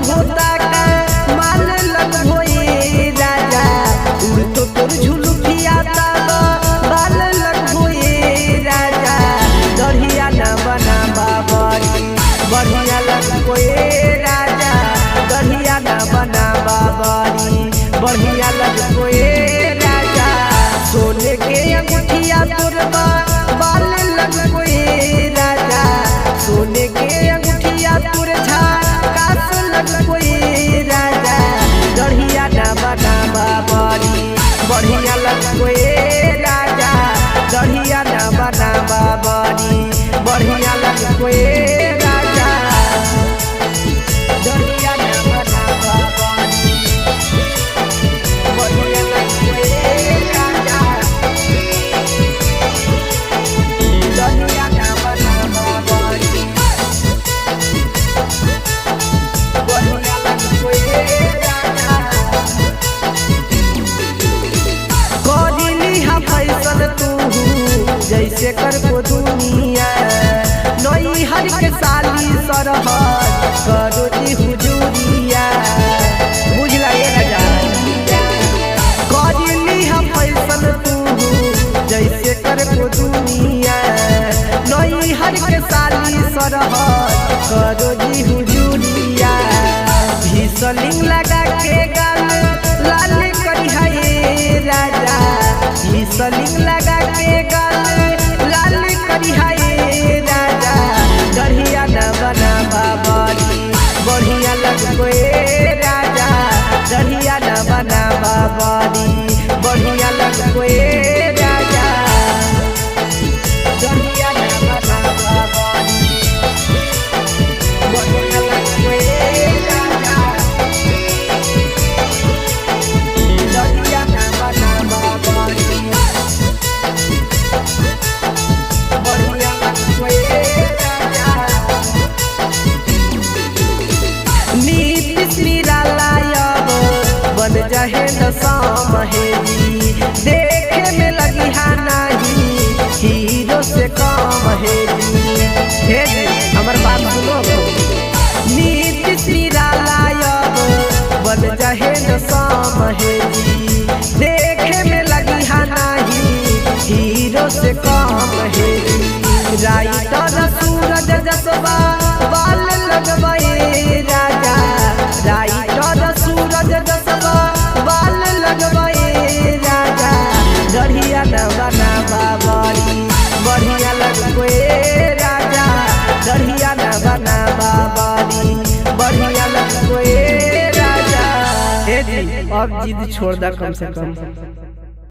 होता का माल लग होए राजा उड़ तो तोर झुलुकिया तब बाल लग होए राजा दढ़िया न बना बाबरी बढ़िया लग होए राजा दढ़िया न बना बाबरी बढ़िया लग होए राजा सोने के अंगूठिया तोरबा बाल लग होए राजा सोने के अंगूठिया तोर कास लग होए राजा दढ़िया न बना बाबरी बढ़िया लग होए राजा दढ़िया न बना बाबरी बढ़िया लग होए राजा दढ़िया न बना बाबरी बढ़िया लग होए राजा दढ़िया न बना बाबरी बढ़िया लग होए राजा करिली हम फैसल तू जैसे कर को दुनिया नई हर के साली सरहद करो जी हुजूरिया बुझला ये राजा करिली हम फैसल तू जैसे कर को दुनिया नई हर के साली सरहद करो जी हुजूरिया भीसलिंग लगा के गाल लाल करी है राजा भीसलिंग लगा के गाल लाल करी है राजा दढ़िया न बना बाबरी बढ़िया लग होए राजा दढ़िया न बना बाबरी बढ़िया लग होए राजा दढ़िया न बना बाबरी बढ़िया लग होए राजा दढ़िया न बना बाबरी बढ़िया लग होए राजा नीतीश निराला अब बन जाहे न सामहेली देखे में लगी हा नहीं हीरो से कम हेली हे जी हमर बात सुनो नीतीश निराला अब बन जाहे न सामहेली देखे में लगी हा नहीं हीरो से कम हेली राइटर सूरज जसवा बाल लगवाए राजा राइटर सूरज जसवा बाल लगवाए राजा दढ़िया न बना बाबरी बढ़िया लग होए राजा दढ़िया न बना बाबरी बढ़िया लग होए राजा हे जी अब जिद छोड़ दा कम से कम।